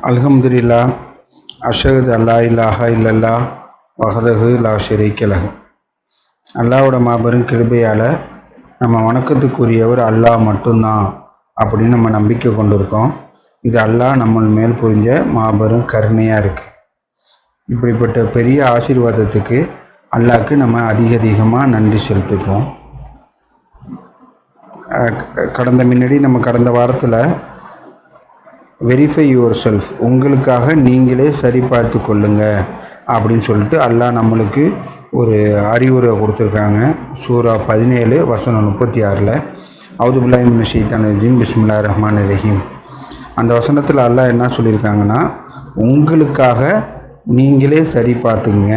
அல்ஹம்துலில்லா அஷ்ஹது அல்லா இலாஹா இல்லல்லா வஹதஹு லா ஷரீக்க லஹு. அல்லாஹ்வோட மாபெரும் கிருபையால் நம்ம வணக்கத்துக்குரியவர் அல்லாஹ் மட்டும்தான் அப்படின்னு நம்ம நம்பிக்கை கொண்டிருக்கோம். இது அல்லாஹ் நம்ம மேல் புரிஞ்ச மாபெரும் கருணையாக இருக்குது. இப்படிப்பட்ட பெரிய ஆசீர்வாதத்துக்கு அல்லாஹ்க்கு நம்ம அதிகமாக நன்றி செலுத்திக்குவோம். கடந்த வாரத்தில் வெரிஃபை யுவர் செல்ஃப், உங்களுக்காக நீங்களே சரி பார்த்து கொள்ளுங்க அப்படின்னு சொல்லிட்டு அல்லாஹ் நம்மளுக்கு ஒரு அறிவுரை கொடுத்துருக்காங்க. சூரா 17 வசனம் 36 அவுது பில்லாஹி மினஷ் ஷைத்தானிர் ரஜீம் பிஸ்மில்லாஹிர் ரஹ்மானிர் ரஹீம். அந்த வசனத்தில் அல்லாஹ் என்ன சொல்லியிருக்காங்கன்னா, உங்களுக்காக நீங்களே சரி பார்த்துங்க,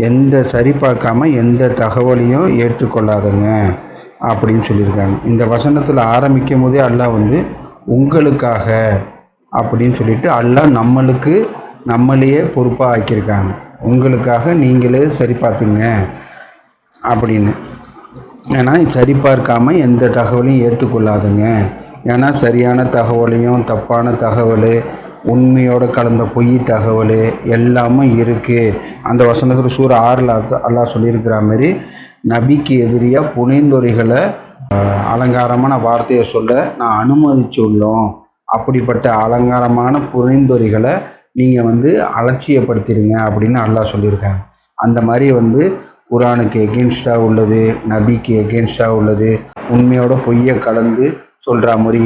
எந்த சரி பார்க்காம எந்த தகவலையும் ஏற்றுக்கொள்ளாதுங்க அப்படின்னு சொல்லியிருக்காங்க. இந்த வசனத்தில் ஆரம்பிக்கும் போதே அல்லாஹ் உங்களுக்காக அப்படின்னு சொல்லிட்டு அல்லாஹ் நம்மளையே பொறுப்பாக ஆக்கியிருக்காங்க. உங்களுக்காக நீங்களே சரி பார்த்துங்க அப்படின்னு. ஏன்னா சரி பார்க்காம எந்த தகவலையும் ஏற்றுக்கொள்ளாதுங்க. ஏன்னா சரியான தகவலையும் தப்பான தகவல், உண்மையோடு கலந்த பொய் தகவல் எல்லாமே இருக்குது. அந்த வசனத்தில் சூரா 6 அல்லாஹ் சொல்லியிருக்கிற மாதிரி நபிக்கு எதிரியாக புனைந்துரைகளை அலங்காரமான வார்த்தையை சொல்ல நான் அனுமதிச்சுள்ளோம். அப்படிப்பட்ட அலங்காரமான புனைந்துரைகளை நீங்கள் அலட்சியப்படுத்திடுங்க அப்படின்னு அல்லாஹ் சொல்லியிருக்காங்க. அந்த மாதிரி குரானுக்கு எகென்ஸ்டாக உள்ளது, நபிக்கு எகென்ஸ்டாக உள்ளது, உண்மையோட பொய்யை கலந்து சொல்கிற மாதிரி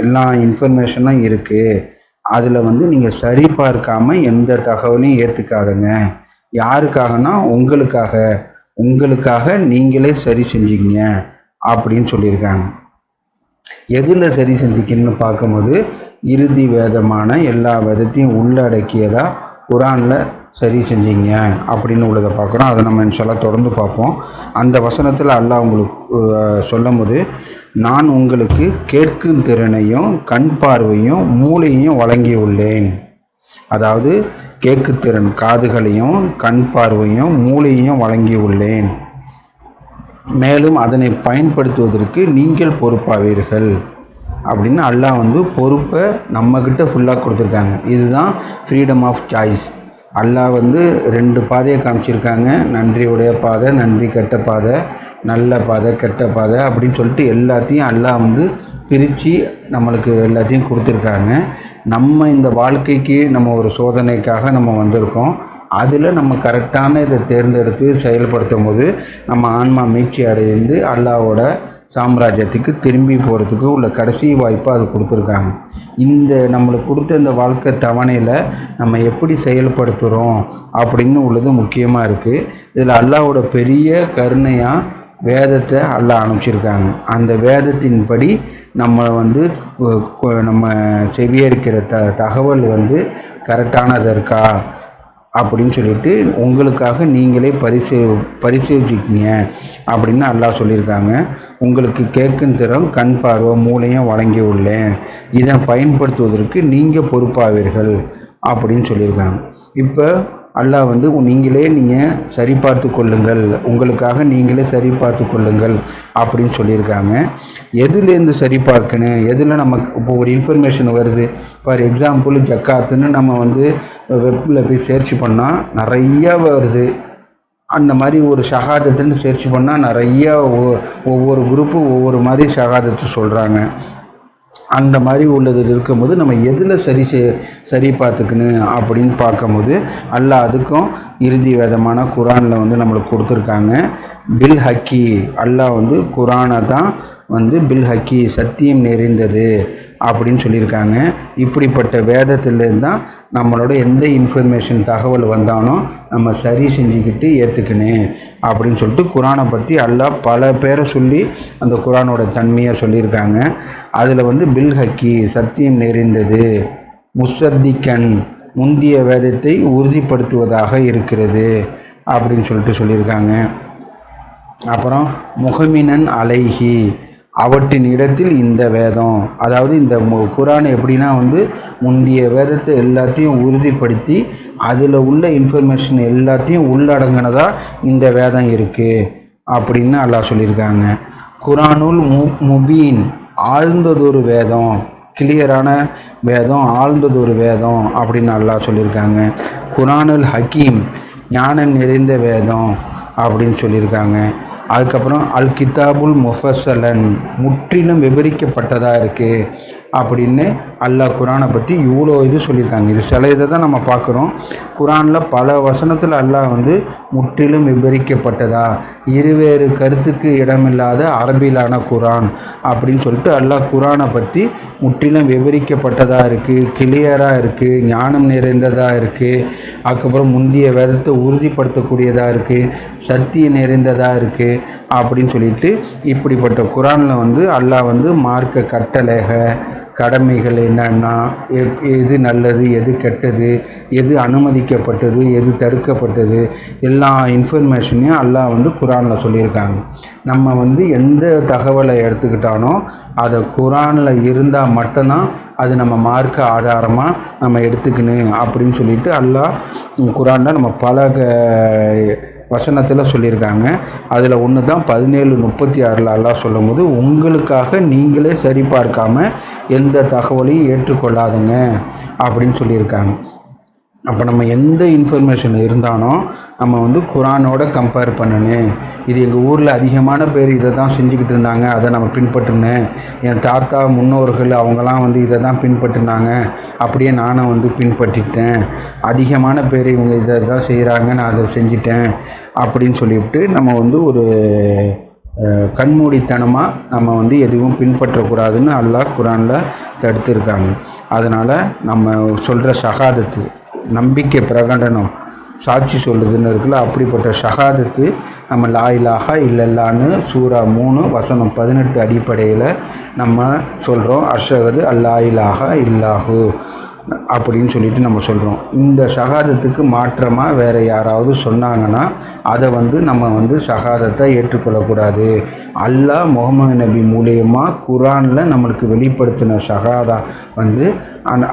எல்லா இன்ஃபர்மேஷனும் இருக்குது. அதில் நீங்கள் சரி பார்க்காம எந்த தகவலையும் ஏற்றுக்காதுங்க. யாருக்காகனா உங்களுக்காக நீங்களே சரி செஞ்சுக்கிங்க அப்படின்னு சொல்லியிருக்காங்க. எதில் சரி செஞ்சுக்கணும்னு பார்க்கும்போது இறுதி வேதமான எல்லா வேதத்தையும் உள்ளடக்கியதாக குரானில் சரி செஞ்சீங்க அப்படின்னு உள்ளதை பார்க்குறோம். அதை நம்ம இன்ஷால்லா தொடர்ந்து பார்ப்போம். அந்த வசனத்தில் அல்லாஹ் உங்களுக்கு சொல்லும் போது, நான் உங்களுக்கு கேட்கும் திறனையும் கண் பார்வையும் மூளையையும் வழங்கி உள்ளேன். அதாவது கேட்குத்திறன், காதுகளையும் கண் பார்வையும் மூளையையும் வழங்கி உள்ளேன். மேலும் அதனை பயன்படுத்துவதற்கு நீங்கள் பொறுப்பாவீர்கள் அப்படின்னு அல்லாஹ் பொறுப்பை நம்மக்கிட்ட ஃபுல்லாக கொடுத்துருக்காங்க. இதுதான் ஃப்ரீடம் ஆஃப் சாய்ஸ். அல்லாஹ் 2 பாதையை காமிச்சிருக்காங்க. நன்றியுடைய பாதை, நன்றி கெட்ட பாதை, நல்ல பாதை, கெட்ட பாதை அப்படின்னு சொல்லிட்டு எல்லாத்தையும் அல்லாஹ் பிரித்து நம்மளுக்கு எல்லாத்தையும் கொடுத்துருக்காங்க. நம்ம இந்த வாழ்க்கைக்கு நம்ம ஒரு சோதனைக்காக நம்ம வந்திருக்கோம். அதில் நம்ம கரெக்டான இதை தேர்ந்தெடுத்து செயல்படுத்தும் போது நம்ம ஆன்மா மீட்சி அடைந்து அல்லாஹ்வோட சாம்ராஜ்யத்துக்கு திரும்பி போகிறதுக்கு உள்ள கடைசி வாய்ப்பை அது கொடுத்துருக்காங்க. நம்மளுக்கு கொடுத்த இந்த வாழ்க்கை தவணையில் நம்ம எப்படி செயல்படுத்துகிறோம் அப்படின்னு உள்ளது முக்கியமாக இருக்குது. இதில் அல்லாஹ்வோட பெரிய கருணையாக வேதத்தை அல்லாஹ் அனுப்பிச்சிருக்காங்க. அந்த வேதத்தின்படி நம்ம நம்ம செவியேற்கிற தகவல் கரெக்டானது இருக்கா அப்படின்னு சொல்லிட்டு உங்களுக்காக நீங்களே பரிசோதிக்கிங்க அப்படின்னு அல்லாஹ் சொல்லியிருக்காங்க. உங்களுக்கு கேட்கும் திறம், கண் பார்வை, மூளையும் வழங்கி உள்ளேன். இதை பயன்படுத்துவதற்கு நீங்கள் பொறுப்பாவீர்கள் அப்படின்னு சொல்லியிருக்காங்க. இப்போ அல்லாஹ் நீங்கள் சரி பார்த்து கொள்ளுங்கள், உங்களுக்காக நீங்களே சரி பார்த்து கொள்ளுங்கள் அப்படின்னு சொல்லியிருக்காங்க. எதுலேருந்து சரி பார்க்கணும், எதில் நமக்கு இப்போ ஒரு இன்ஃபர்மேஷன் வருது. ஃபார் எக்ஸாம்பிள் ஜக்காத்துன்னு நம்ம வெப்பில் போய் சர்ச் பண்ணால் நிறையா வருது. அந்த மாதிரி ஒரு ஷஹாதத்துன்னு சர்ச் பண்ணால் நிறையா ஒவ்வொரு குரூப்பும் ஒவ்வொரு மாதிரி ஷஹாதத்து சொல்கிறாங்க. அந்த மாதிரி உள்ளது இருக்கும்போது நம்ம எதில் சரி பார்த்துக்கணும் அப்படின்னு பார்க்கும்போது அல்லாஹ் அதுக்கும் இறுதி வேதமான குரானில் நம்மளுக்கு கொடுத்துருக்காங்க. பில் ஹக்கி, அல்லாஹ் குரானை தான் பில் ஹக்கி, சத்தியம் நிறைந்தது அப்படின்னு சொல்லியிருக்காங்க. இப்படிப்பட்ட வேதத்திலேருந்து தான் நம்மளோட எந்த இன்ஃபர்மேஷன் தகவல் வந்தாலும் நம்ம சரி செஞ்சுக்கிட்டு ஏற்றுக்கணும் அப்படின்னு சொல்லிட்டு குரானை பற்றி அல்லாஹ் பல பேரை சொல்லி அந்த குரானோட தன்மையை சொல்லியிருக்காங்க. அதில் பில் ஹக்கி, சத்தியம் நிறைந்தது, முசத்திகன், முந்திய வேதத்தை உறுதிப்படுத்துவதாக இருக்கிறது அப்படின்னு சொல்லியிருக்காங்க. அப்புறம் முஹமினன் அலைஹி, அவற்றின் இடத்தில் இந்த வேதம், அதாவது இந்த குரான் எப்படின்னா முந்தைய வேதத்தை எல்லாத்தையும் உறுதிப்படுத்தி அதில் உள்ள இன்ஃபர்மேஷன் எல்லாத்தையும் உள்ளடங்கினதாக இந்த வேதம் இருக்குது அப்படின்னு அல்லாஹ் சொல்லியிருக்காங்க. குரானுல் முபீன், ஆழ்ந்ததொரு வேதம் கிளியரான வேதம், ஆழ்ந்தது ஒரு வேதம் அப்படின்னு அல்லாஹ் சொல்லியிருக்காங்க. குரானுல் ஹக்கீம், ஞானம் நிறைந்த வேதம் அப்படின்னு சொல்லியிருக்காங்க. அதுக்கப்புறம் அல் கிதாபுல் முஃபஸ்ஸலன், முற்றிலும் விவரிக்கப்பட்டதாக இருக்குது அப்படின்னு அல்லாஹ் குரானை பற்றி இவ்வளோ இது சொல்லியிருக்காங்க. இது சில இதை தான் நம்ம பார்க்குறோம். குரானில் பல வசனத்தில் அல்லாஹ் முற்றிலும் விவரிக்கப்பட்டதா, இருவேறு கருத்துக்கு இடமில்லாத அரபியிலான குரான் அப்படின்னு சொல்லிட்டு அல்லாஹ் குரானை பற்றி முற்றிலும் விவரிக்கப்பட்டதாக இருக்குது, கிளியராக இருக்குது, ஞானம் நிறைந்ததாக இருக்குது. அதுக்கப்புறம் முந்தைய வேதத்தை உறுதிப்படுத்தக்கூடியதாக இருக்குது, சத்தியம் நிறைந்ததாக இருக்குது அப்படின்னு சொல்லிட்டு இப்படிப்பட்ட குரானில் அல்லாஹ் மார்க்க கட்டளைக கடமைகள் என்னன்னா, எது நல்லது, எது கெட்டது, எது அனுமதிக்கப்பட்டது, எது தடுக்கப்பட்டது, எல்லா இன்ஃபர்மேஷனையும் அல்லாஹ் குரானில் சொல்லியிருக்காங்க. நம்ம எந்த தகவலை எடுத்துக்கிட்டானோ அதை குரானில் இருந்தால் மட்டும்தான் அது நம்ம மார்க்க ஆதாரமாக நம்ம எடுத்துக்கணும் அப்படின்னு சொல்லிட்டு அல்லாஹ் குரானில் நம்ம பல வசனத்தில் சொல்லியிருக்காங்க. அதில் ஒன்று தான் 17:36 அல்லாஹ் சொல்லும் போது, உங்களுக்காக நீங்களே சரிபார்க்காமல் எந்த தகவலையும் ஏற்றுக்கொள்ளாதுங்க அப்படின்னு சொல்லியிருக்காங்க. அப்போ நம்ம எந்த இன்ஃபர்மேஷன் இருந்தாலும் நம்ம குரானோட கம்பேர் பண்ணணும். இது எங்கள் ஊரில் அதிகமான பேர் இதை தான் செஞ்சுக்கிட்டு இருந்தாங்க, அதை நம்ம பின்பற்றினேன். என் தாத்தா முன்னோர்கள் அவங்களாம் இதை தான் பின்பற்றினாங்க, அப்படியே நானும் பின்பற்றிட்டேன். அதிகமான பேர் இவங்க இதை தான் செய்கிறாங்க, நான் அதை செஞ்சிட்டேன் அப்படின்னு சொல்லிவிட்டு நம்ம ஒரு கண்மூடித்தனமாக நம்ம எதுவும் பின்பற்றக்கூடாதுன்னு அல்லாஹ் குரானில் தடுத்துருக்காங்க. அதனால் நம்ம சொல்கிற ஷஹாதத்து, நம்பிக்கை பிரகடனம், சாட்சி சொல்லுதுன்னு இருக்குல்ல, அப்படிப்பட்ட ஷஹாதத்து நம்ம லா இலாஹா இல்லல்லான்னு சூரா 3 வசனம் 18 அடிப்படையில் நம்ம சொல்கிறோம். அஷ்ஹது அல்லா இலாஹா இல்லாஹு அப்படின்னு சொல்லிட்டு நம்ம சொல்கிறோம். இந்த ஷஹாதத்துக்கு மாற்றமாக வேறு யாராவது சொன்னாங்கன்னா அதை நம்ம ஷஹாதத்தை ஏற்றுக்கொள்ளக்கூடாது. அல்லாஹ் முகமது நபி மூலியமாக குரானில் நம்மளுக்கு வெளிப்படுத்தின ஷஹாதா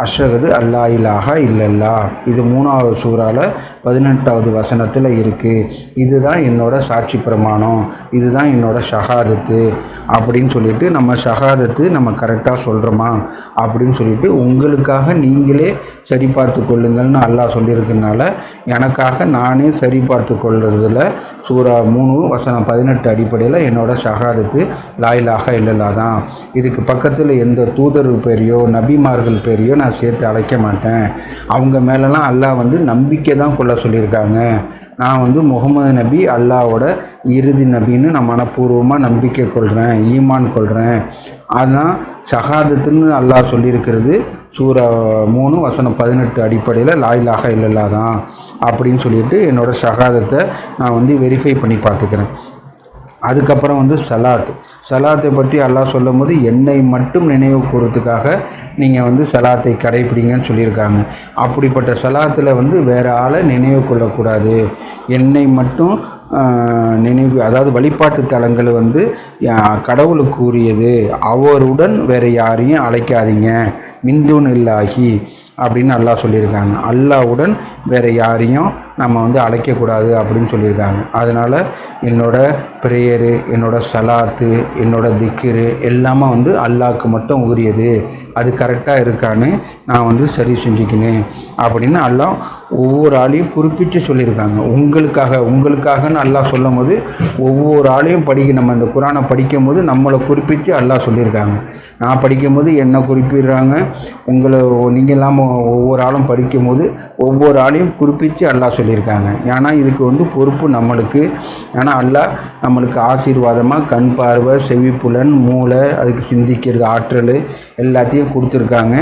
அஷ்ஹது அல்லா இலாஹா இல்லல்லா, இது 3வது சூறாவில் 18வது வசனத்தில் இருக்குது. இதுதான் என்னோட சாட்சி பிரமாணம், இதுதான் என்னோட ஷஹாதத்து அப்படின்னு சொல்லிட்டு நம்ம ஷஹாதத்து நம்ம கரெக்டாக சொல்கிறோமா அப்படின்னு சொல்லிட்டு உங்களுக்காக நீங்களே சரிபார்த்து கொள்ளுங்கள்னு அல்லாஹ் சொல்லியிருக்கிறதுனால எனக்காக நானே சரிபார்த்து கொள்றதில் சூரா 3 வசனம் 18 அடிப்படையில் என்னோட ஷஹாதத்து லா இலாஹா இல்லல்லா தான். இதுக்கு பக்கத்தில் எந்த தூதர் பேரையோ நபிமார்கள் பேரையோ நான் சேர்த்து அழைக்க மாட்டேன். அவங்க மேலெலாம் அல்லாஹ் நம்பிக்கை தான் கொள்ள சொல்லியிருக்காங்க. நான் முகமது நபி அல்லாவோட இறுதி நபின்னு நான் மனப்பூர்வமாக நம்பிக்கை கொள்கிறேன், ஈமான் கொள்கிறேன். அதுதான் ஷஹாதத்துன்னு அல்லாஹ் சொல்லியிருக்கிறது சூரா 3 வசனம் 18 அடிப்படையில் லா இலாஹா இல்லல்லா தான் அப்படின்னு சொல்லிட்டு என்னோடய ஷஹாதத்தை நான் வெரிஃபை பண்ணி பார்த்துக்கிறேன். அதுக்கப்புறம் சலாத்தை பற்றி அல்லாஹ் சொல்லும் போது என்னை மட்டும் நினைவு கூறத்துக்காக நீங்கள் சலாத்தை கடைப்பிடிங்கன்னு சொல்லியிருக்காங்க. அப்படிப்பட்ட சலாத்தில் வேறு ஆளை நினைவு கொள்ளக்கூடாது, என்னை மட்டும் நினைவு, அதாவது வழிபாட்டு தலங்கள் கடவுளுக்கு உரியது, அவருடன் வேறு யாரையும் அழைக்காதீங்க, மிந்துன் இல்லாஹி அப்படின்னு அல்லாஹ் சொல்லியிருக்காங்க. அல்லாஹ்வுடன் வேறு யாரையும் நம்ம அழைக்கக்கூடாது அப்படின்னு சொல்லியிருக்காங்க. அதனால் என்னோடய ப்ரேயரு, என்னோடய சலாத்து, என்னோடய திக்ரு எல்லாமே அல்லாஹ்க்கு மட்டும் உரியது. அது கரெக்டாக இருக்கான்னு நான் சரி அப்படின்னு அல்லாஹ் ஒவ்வொரு ஆளையும் குறிப்பிட்டு சொல்லியிருக்காங்க. உங்களுக்காகன்னு அல்லாஹ் சொல்லும் போது ஒவ்வொரு ஆளையும் நம்ம இந்த குரானை படிக்கும் போது நம்மளை குறிப்பிட்டு அல்லாஹ் சொல்லியிருக்காங்க. நான் படிக்கும் போது என்னை குறிப்பிடுறாங்க, நீங்கள் இல்லாமல் ஒவ்வொரு ஆளும் படிக்கும் போது ஒவ்வொரு ஆளையும் குறிப்பிட்டு அல்லாஹ் சொல்லியிருக்காங்க. ஏன்னா இதுக்கு பொறுப்பு நம்மளுக்கு. ஏன்னா அல்லாஹ் நம்மளுக்கு ஆசீர்வாதமாக கண் பார்வை, செவிப்புலன், மூளை, அதுக்கு சிந்திக்கிறது ஆற்றல் எல்லாத்தையும் கொடுத்துருக்காங்க.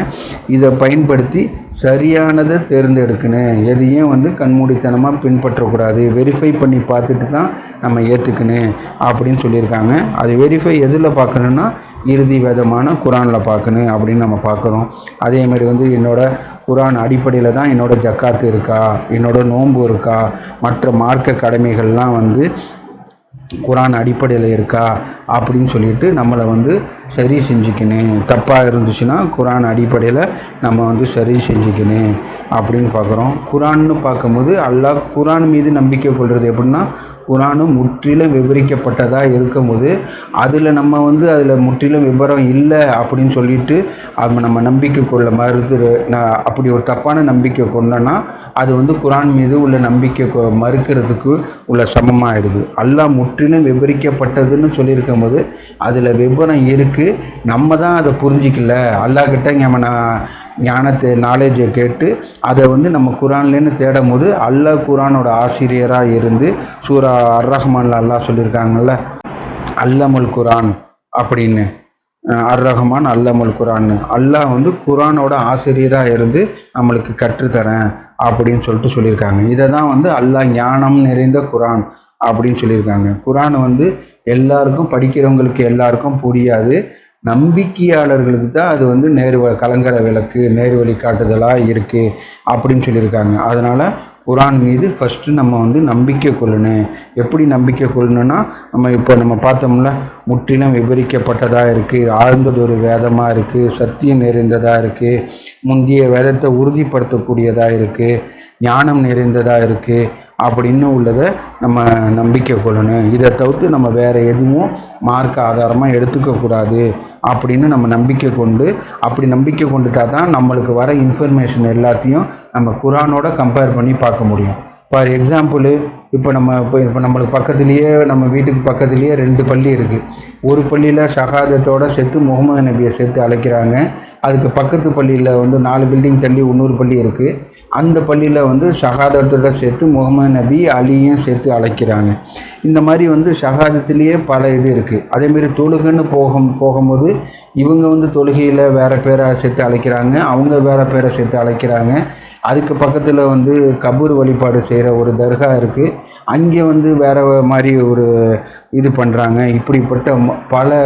இதை பயன்படுத்தி சரியானதை தேர்ந்தெடுக்கணும். எதையும் கண்மூடித்தனமாக பின்பற்றக்கூடாது, வெரிஃபை பண்ணி பார்த்துட்டு தான் நம்ம ஏற்றுக்கணும் அப்படின்னு சொல்லியிருக்காங்க. அது வெரிஃபை எதில் பார்க்கணுன்னா இறுதி வேதமான குரானில் பார்க்கணும் அப்படின்னு நம்ம பார்க்குறோம். அதேமாதிரி என்னோடய குரான் அடிப்படையில் தான் என்னோடய ஜக்காத்து இருக்கா, என்னோடய நோன்பு இருக்கா, மற்ற மார்க்க கடமைகள்லாம் குரான் அடிப்படையில் இருக்கா அப்படின்னு சொல்லிட்டு நம்மளை சரி செஞ்சுக்கணும். தப்பாக இருந்துச்சுன்னா குரான் அடிப்படையில் நம்ம சரி செஞ்சுக்கணும். அப்படின்னு பார்க்குறோம். குரான்னு பார்க்கும்போது அல்லாஹ் குரான் மீது நம்பிக்கை கொள்வது எப்படின்னா, குரானும் முற்றிலும் விவரிக்கப்பட்டதாக இருக்கும்போது அதில் நம்ம வந்து அதில் முற்றிலும் விவரம் இல்லை அப்படின்னு சொல்லிட்டு அது நம்ம நம்பிக்கை கொள்ள அப்படி ஒரு தப்பான நம்பிக்கை கொண்டோன்னா அது வந்து குரான் மீது உள்ள நம்பிக்கை மறுக்கிறதுக்கு உள்ள சமமாகிடுது. அல்லாஹ் முற்றிலும் விவரிக்கப்பட்டதுன்னு சொல்லியிருக்கும் போது அதில் விவரம் இருக்குது, நம்ம தான் அதை புரிஞ்சிக்கல. அல்லாஹ்கிட்ட நம்ம ஞானத்தை நாலேஜை கேட்டு அதை வந்து நம்ம குரான்லேன்னு தேடும் போது அல்லாஹ் குரானோட ஆசிரியராக இருந்து சூரா அர்-ரஹ்மான்ல அல்லாஹ் சொல்லியிருக்காங்கல்ல, அல்லமுல் குரான் அப்படின்னு. அர்-ரஹ்மான் அல்லமுல் குரான், அல்லாஹ் வந்து குரானோட ஆசிரியராக இருந்து நம்மளுக்கு கற்றுத்தரேன் அப்படின்னு சொல்லியிருக்காங்க. இதை தான் வந்து அல்லாஹ் ஞானம் நிறைந்த குரான் அப்படின்னு சொல்லியிருக்காங்க. குரான் வந்து எல்லாருக்கும் படிக்கிறவங்களுக்கு எல்லாருக்கும் புரியாது, நம்பிக்கையாளர்களுக்கு தான் அது வந்து கலங்கர விளக்கு, நேர் வழி காட்டுதலாக இருக்குது அப்படின்னு சொல்லியிருக்காங்க. அதனால் குரான் மீது ஃபஸ்ட்டு நம்ம வந்து நம்பிக்கை கொள்ளணும். எப்படி நம்பிக்கை கொள்ளணும்னா, நம்ம பார்த்தோம்ல, முற்றிலும் விவரிக்கப்பட்டதாக இருக்குது, ஆழ்ந்ததொரு வேதமாக இருக்குது, சத்தியம் நிறைந்ததாக இருக்குது, முந்தைய வேதத்தை உறுதிப்படுத்தக்கூடியதாக இருக்குது, ஞானம் நிறைந்ததாக இருக்குது அப்படின்னு உள்ளதை நம்ம நம்பிக்கை கொள்ளணும். இதை தவிர்த்து நம்ம வேறு எதுவும் மார்க்க ஆதாரமாக எடுத்துக்கக்கூடாது அப்படின்னு நம்ம நம்பிக்கை கொண்டு, அப்படி நம்பிக்கை கொண்டுட்டா தான் நம்மளுக்கு வர இன்ஃபர்மேஷன் எல்லாத்தையும் நம்ம குரானோட கம்பேர் பண்ணி பார்க்க முடியும். ஃபார் எக்ஸாம்பிள், இப்போ நம்மளுக்கு பக்கத்துலேயே, நம்ம வீட்டுக்கு பக்கத்துலேயே 2 பள்ளி இருக்குது. ஒரு பள்ளியில் ஷஹாதத்தோடு சேர்த்து முகமது நபியை சேர்த்து அழைக்கிறாங்க. அதுக்கு பக்கத்து பள்ளியில் வந்து 4 பில்டிங் தள்ளி இன்னொரு பள்ளி இருக்குது. அந்த பள்ளியில் வந்து ஷஹாதத்தோட சேர்த்து முகமது நபி அலியும் சேர்த்து அழைக்கிறாங்க. இந்த மாதிரி வந்து ஷஹாதத்துலேயே பல இது இருக்குது. அதேமாரி தொழுகைன்னு போகும்போது இவங்க வந்து தொழுகையில் வேறு பேரை சேர்த்து அழைக்கிறாங்க, அவங்க வேறு பேரை சேர்த்து அழைக்கிறாங்க. அதுக்கு பக்கத்தில் வந்து கபூர் வழிபாடு செய்கிற ஒரு தர்கா இருக்குது, அங்கே வந்து வேறு மாதிரி ஒரு இது பண்ணுறாங்க. இப்படிப்பட்ட பல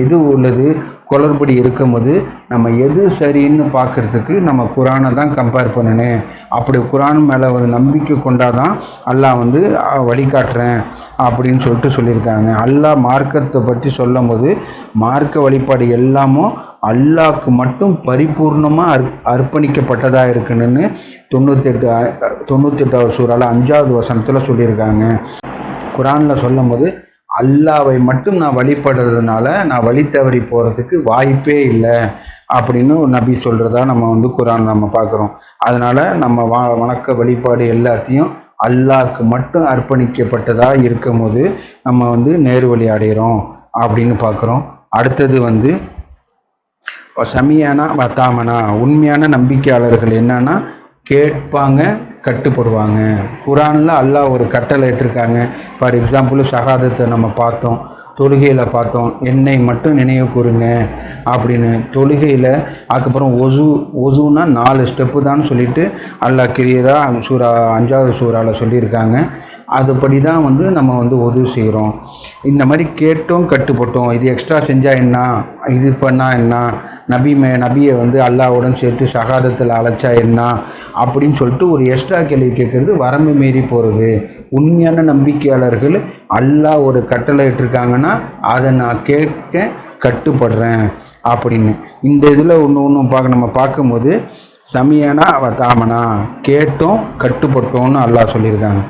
இது உள்ளது, குளறுபடி இருக்கும்போது நம்ம எது சரின்னு பார்க்குறதுக்கு நம்ம குரானை தான் கம்பேர் பண்ணணும். அப்படி குரான் மேலே ஒரு நம்பிக்கை கொண்டாதான் அல்லாஹ் வந்து வழிகாட்டுறேன் அப்படின்னு சொல்லியிருக்காங்க. அல்லாஹ் மார்க்கத்தை பற்றி சொல்லும் போது மார்க்க வழிபாடு எல்லாமும் அல்லாஹ்க்கு மட்டும் பரிபூர்ணமாக அர்ப்பணிக்கப்பட்டதாக இருக்குன்னு 98வது சூறால 5வது வசனத்தில் சொல்லியிருக்காங்க. குரானில் சொல்லும் போது அல்லாவை மட்டும் நான் வழிபடுறதுனால நான் வழி தவறி போகிறதுக்கு வாய்ப்பே இல்லை அப்படின்னு நபி சொல்கிறதா நம்ம வந்து குரான் நம்ம பார்க்குறோம். அதனால் நம்ம வணக்க வழிபாடு எல்லாத்தையும் அல்லாஹ்க்கு மட்டும் அர்ப்பணிக்கப்பட்டதாக இருக்கும் போது நம்ம வந்து நேர்வழி அடைகிறோம் அப்படின்னு பார்க்குறோம். அடுத்தது வந்து சமியானா வத்தாமனா, உண்மையான நம்பிக்கையாளர்கள் என்னன்னா கேட்பாங்க, கட்டுப்படுவாங்க. குரானில் அல்லாஹ் ஒரு கட்டளை இட்டிருக்காங்க. ஃபார் எக்ஸாம்பிள் ஷஹாதத்தை நம்ம பார்த்தோம், தொழுகையில் பார்த்தோம், என்னை மட்டும் நினைவு கூறுங்க அப்படின்னு. தொழுகையில் அதுக்கப்புறம் ஒசுனா 4 ஸ்டெப்பு தான் சொல்லிட்டு அல்லாஹ் கிளியராக 5வது சூறாவில் சொல்லியிருக்காங்க. அதுபடி தான் வந்து நம்ம வந்து உதவி செய்கிறோம். இந்த மாதிரி கேட்டோம், கட்டுப்பட்டோம். இது எக்ஸ்ட்ரா செஞ்சால் என்ன, இது பண்ணால் என்ன, நபியை வந்து அல்லாஹ்வுடன் சேர்த்து ஷஹாதத்தில் அழைச்சா என்ன அப்படின்னு சொல்லிட்டு ஒரு எக்ஸ்ட்ரா கேள்வி கேட்குறது வரம்பு மீறி போகிறது. உண்மையான நம்பிக்கையாளர்கள் அல்லாஹ் ஒரு கட்டளை இட்டிருக்காங்கன்னா அதை நான் கேட்க கட்டுப்படுறேன் அப்படின்னு. இந்த இதில் நம்ம பார்க்கும்போது சமியானா வத்தாமனா, கேட்டோம் கட்டுப்பட்டோம்னு அல்லாஹ் சொல்லியிருக்காங்க.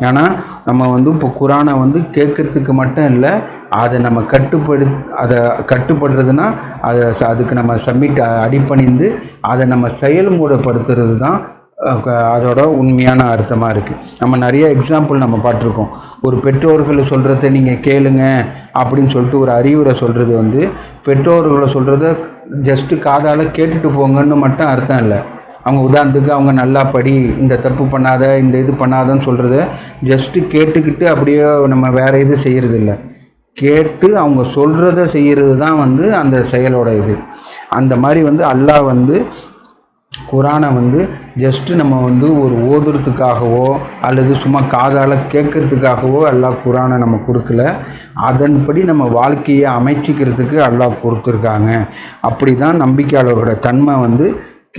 ஏன்னா நம்ம வந்து இப்போ குரானை வந்து கேட்குறதுக்கு மட்டும் இல்லை, அதை நம்ம கட்டுப்படுறதுனா அதுக்கு நம்ம அடிப்பணிந்து அதை நம்ம செயல்முறைப்படுத்துறது தான் அதோட உண்மையான அர்த்தமாக இருக்குது. நம்ம நிறைய எக்ஸாம்பிள் நம்ம பார்த்துருக்கோம். ஒரு பெற்றோர்களை சொல்கிறத நீங்கள் கேளுங்க அப்படின்னு சொல்லிட்டு ஒரு அறிவுரை சொல்கிறது வந்து பெற்றோர்களை சொல்கிறத ஜஸ்ட்டு காதால் கேட்டுட்டு போங்கன்னு மட்டும் அர்த்தம் இல்லை. அவங்க உதாரணத்துக்கு அவங்க நல்லா படி, இந்த தப்பு பண்ணாத, இந்த இது பண்ணாதன்னு சொல்கிறத ஜஸ்ட்டு கேட்டுக்கிட்டு அப்படியே நம்ம வேறு இது செய்கிறது இல்லை. கேட்டு அவங்க சொல்கிறத செய்கிறது தான் வந்து அந்த செயலோட இது. அந்த மாதிரி வந்து அல்லாஹ் வந்து குரானை வந்து ஜஸ்ட்டு நம்ம வந்து ஒரு ஓதுறதுக்காகவோ அல்லது சும்மா காதால் கேட்குறதுக்காகவோ அல்லாஹ் குரானை நம்ம கொடுக்கல. அதன்படி நம்ம வாழ்க்கையை அமைச்சிக்கிறதுக்கு அல்லாஹ் கொடுத்துருக்காங்க. அப்படி தான் நம்பிக்கையாளரோட தன்மை வந்து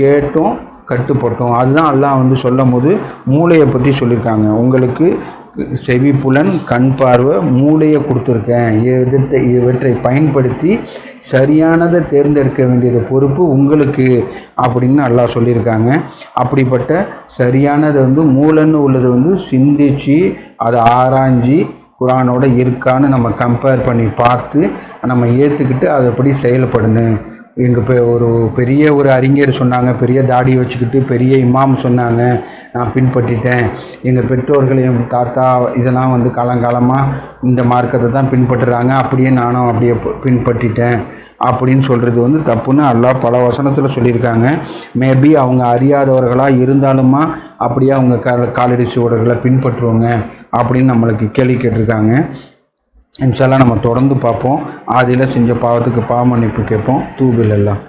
கேட்டோம் கட்டுப்பட்டோம். அதுதான் அல்லாஹ் வந்து சொல்லும் போது மூளையை பற்றி சொல்லியிருக்காங்க. உங்களுக்கு செவி புலன் கண் பார்வை மூளையை கொடுத்துருக்கேன், இவற்றை பயன்படுத்தி சரியானதை தேர்ந்தெடுக்க வேண்டியது பொறுப்பு உங்களுக்கு அப்படின்னு அல்லாஹ் சொல்லியிருக்காங்க. அப்படிப்பட்ட சரியானதை வந்து மூலன்னு உள்ளது வந்து சிந்திச்சு அதை ஆராய்ஞ்சி குரானோட இருக்கான்னு நம்ம கம்பேர் பண்ணி பார்த்து நம்ம ஏற்றுக்கிட்டு அதைப்படி செயல்படணும். ஒரு பெரிய ஒரு அறிஞர் சொன்னாங்க, பெரிய தாடி வச்சுக்கிட்டு பெரிய இமாம் சொன்னாங்க, நான் பின்பற்றிட்டேன். எங்கள் பெற்றோர்கள் என் தாத்தா இதெல்லாம் வந்து காலங்காலமாக இந்த மார்க்கத்தை தான் பின்பற்றுறாங்க, அப்படியே நானும் அப்படியே பின்பற்றிட்டேன் அப்படின்னு சொல்கிறது வந்து தப்புன்னு அல்லாஹ் பல வசனத்தில் சொல்லியிருக்காங்க. மேபி அவங்க அறியாதவர்களாக இருந்தாலுமா அப்படியே அவங்க காலடி சுவடுகளை பின்பற்றுவாங்க அப்படின்னு நம்மளுக்கு கேள்வி கேட்டிருக்காங்க. இன்ஷால்லா நம்ம தொடர்ந்து பார்ப்போம். ஆதியில் செஞ்ச பாவத்துக்கு பாவ மன்னிப்பு கேட்போம். தூபில் எல்லாம்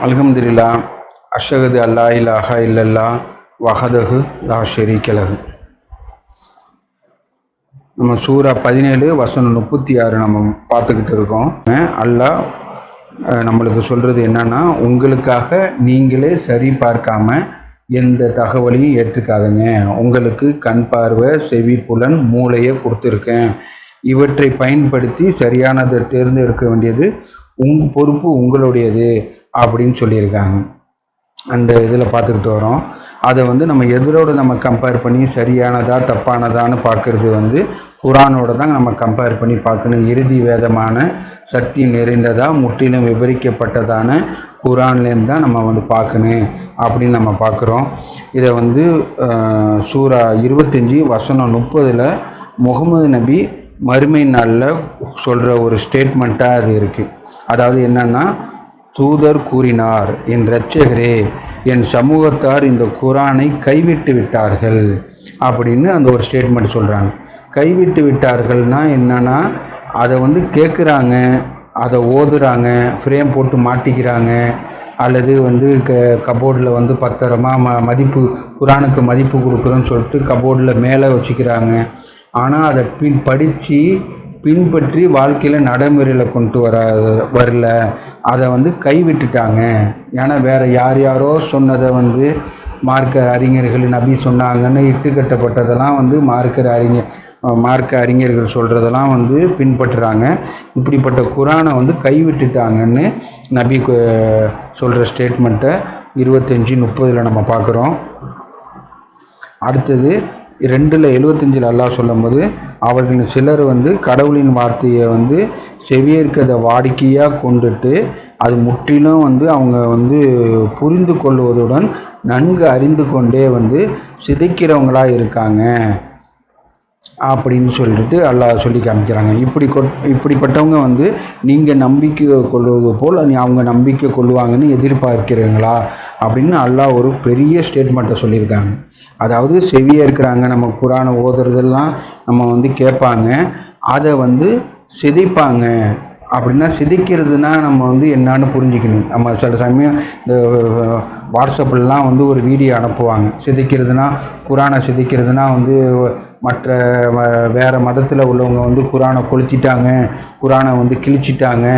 அல்ஹம்துலில்லா அஷ்ஹது அல்லா இலாஹா இல்லல்லா வஹதஹு லா ஷரீக லஹு. நம்ம சூரா 17 வசனம் 36 நம்ம பார்த்துக்கிட்டு இருக்கோம். அல்லாஹ் நம்மளுக்கு சொல்கிறது என்னன்னா, உங்களுக்காக நீங்களே சரி பார்க்காம எந்த தகவலையும் ஏற்றுக்காதுங்க. உங்களுக்கு கண் பார்வை, செவி புலன், மூளையை கொடுத்துருக்கேன். இவற்றை பயன்படுத்தி சரியானதை தேர்ந்தெடுக்க வேண்டியது பொறுப்பு உங்களுடையது அப்படின்னு சொல்லியிருக்காங்க. அந்த இதில் பார்த்துக்கிட்டு வரோம். அதை வந்து நம்ம எதிரோடு நம்ம கம்பேர் பண்ணி சரியானதா தப்பானதான்னு பார்க்குறது வந்து குரானோட தான் நம்ம கம்பேர் பண்ணி பார்க்கணும். இறுதி வேதமான சக்தி நிறைந்ததா முற்றிலும் விவரிக்கப்பட்டதான குரான்லேருந்து தான் நம்ம வந்து பார்க்கணும் அப்படின்னு நம்ம பார்க்குறோம். இதை வந்து சூரா 25 வசனம் 30 முகமது நபி மறுமை நாளில் சொல்கிற ஒரு ஸ்டேட்மெண்ட்டாக அது இருக்குது. அதாவது என்னென்னா, தூதர் கூறினார், என் இரட்சகரே, என் சமூகத்தார் இந்த குரானை கைவிட்டு விட்டார்கள் அப்படின்னு அந்த ஒரு ஸ்டேட்மெண்ட் சொல்கிறாங்க. கைவிட்டு விட்டார்கள்னா என்னென்னா, அதை வந்து கேட்குறாங்க, அதை ஓதுறாங்க, ஃப்ரேம் போட்டு மாட்டிக்கிறாங்க, அல்லது வந்து கபோர்டில் வந்து பத்திரமா மதிப்பு குரானுக்கு மதிப்பு கொடுக்குறோன்னு சொல்லிட்டு கபோர்டில் மேலே வச்சுக்கிறாங்க. ஆனால் அதை படித்து பின்பற்றி வாழ்க்கையில் நடைமுறையில் கொண்டு வரல, அதை வந்து கைவிட்டுட்டாங்க. ஏன்னா வேறு யாரோ சொன்னதை வந்து மார்க்க அறிஞர்கள் நபி சொன்னாங்கன்னு இட்டுக்கட்டப்பட்டதெல்லாம் வந்து மார்க்க அறிஞர்கள் சொல்கிறதெல்லாம் வந்து பின்பற்றுறாங்க. இப்படிப்பட்ட குரானை வந்து கைவிட்டுட்டாங்கன்னு நபி சொல்கிற ஸ்டேட்மெண்ட்டை 25-30 நம்ம பார்க்குறோம். அடுத்தது 2:75 அல்லாஹ் சொல்லும்போது, அவர்களின் சிலர் வந்து கடவுளின் வார்த்தையை வந்து செவியேற்கிறத வாடிக்கையாக கொண்டுட்டு அது முற்றிலும் வந்து அவங்க வந்து புரிந்து கொள்வதுடன் நன்கு அறிந்து கொண்டே வந்து சிதைக்கிறவங்களாக இருக்காங்க அப்படின்னு சொல்லிட்டு அல்லாஹ் சொல்லி காமிக்கிறாங்க. இப்படிப்பட்டவங்க வந்து நீங்கள் நம்பிக்கை கொள்வது போல் அவங்க நம்பிக்கை கொள்வாங்கன்னு எதிர்பார்க்கிறீங்களா அப்படின்னு அல்லாஹ் ஒரு பெரிய ஸ்டேட்மெண்ட்டை சொல்லியிருக்காங்க. அதாவது செவியாக இருக்கிறாங்க, நம்ம குரானை ஓதுறதெல்லாம் நம்ம வந்து கேட்பாங்க, அதை வந்து சிதைப்பாங்க. அப்படின்னா சிதைக்கிறதுனா நம்ம வந்து என்னான்னு புரிஞ்சுக்கணும். நம்ம சில சமயம் இந்த வாட்ஸ்அப்லாம் வந்து ஒரு வீடியோ அனுப்புவாங்க. சிதைக்கிறதுனா குரானை சிதைக்கிறதுனா வந்து மற்ற வேறு மதத்தில் உள்ளவங்க வந்து குரானை கொளுத்திட்டாங்க, குரானை வந்து கிழிச்சிட்டாங்க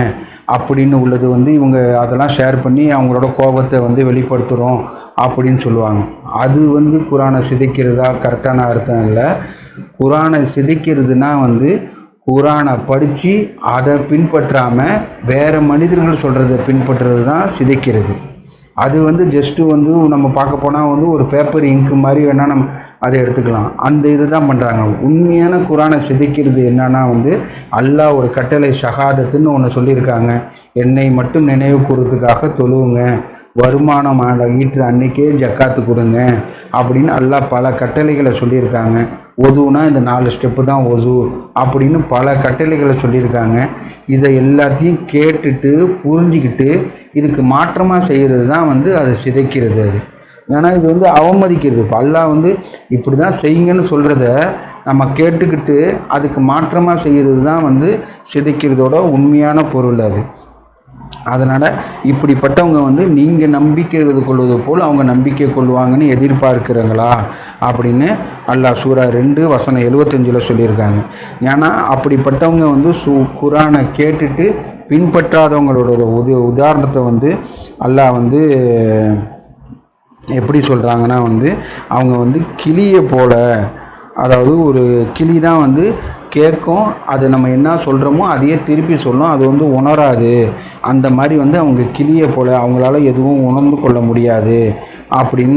அப்படின்னு உள்ளது வந்து இவங்க அதெல்லாம் ஷேர் பண்ணி அவங்களோட கோபத்தை வந்து வெளிப்படுத்துகிறோம் அப்படின்னு சொல்லுவாங்க. அது வந்து குரானை சிதைக்கிறதா கரெக்டான அர்த்தம் இல்லை. குரானை சிதைக்கிறதுனா வந்து குரானை படித்து அதை பின்பற்றாமல் வேறு மனிதர்கள் சொல்கிறத பின்பற்றுறது தான் சிதைக்கிறது. அது வந்து ஜஸ்ட்டு வந்து நம்ம பார்க்க போனால் வந்து ஒரு பேப்பர் இங்கு மாதிரி வேணால் நம்ம அதை எடுத்துக்கலாம். அந்த இது தான் பண்ணுறாங்க. உண்மையான குரானை சிதைக்கிறது என்னன்னா வந்து அல்லாஹ் ஒரு கட்டளை ஷஹாதத்துன்னு ஒன்று சொல்லியிருக்காங்க. என்னை மட்டும் நினைவு கூறுறதுக்காக தொழுவுங்க, வருமானம் ஈற்று அன்னைக்கே ஜக்காத்து கொடுங்க அப்படின்னு அல்லாஹ் பல கட்டளைகளை சொல்லியிருக்காங்க. ஒதுவுனா இந்த 4 ஸ்டெப்பு தான் ஒது அப்படின்னு பல கட்டளைகளை சொல்லியிருக்காங்க. இதை எல்லாத்தையும் கேட்டுட்டு புரிஞ்சிக்கிட்டு இதுக்கு மாற்றமாக செய்கிறது தான் வந்து அதை சிதைக்கிறது. அது ஏன்னா இது வந்து அவமதிக்கிறது. இப்போ அல்லாஹ் வந்து இப்படி தான் செய்யுங்கன்னு சொல்கிறத நம்ம கேட்டுக்கிட்டு அதுக்கு மாற்றமாக செய்கிறது தான் வந்து சிதைக்கிறதோட உண்மையான பொருள் அது. அதனால் இப்படிப்பட்டவங்க வந்து நீங்கள் நம்பிக்கை கொள்வது போல் அவங்க நம்பிக்கை கொள்வாங்கன்னு எதிர்பார்க்குறாங்களா அப்படின்னு அல்லாஹ் சூரா 2:75 சொல்லியிருக்காங்க. ஏன்னா அப்படிப்பட்டவங்க வந்து குரானை கேட்டுட்டு பின்பற்றாதவங்களோட உதாரணத்தை வந்து அல்லாஹ் வந்து எப்படி சொல்கிறாங்கன்னா வந்து அவங்க வந்து கிளியை போல், அதாவது ஒரு கிளி தான் வந்து கேட்கும், அது நம்ம என்ன சொல்கிறோமோ அதையே திருப்பி சொல்லும். அது வந்து உணராது. அந்த மாதிரி வந்து அவங்க கிளியை போல் அவங்களால எதுவும் உணர்ந்து கொள்ள முடியாது அப்படின்னு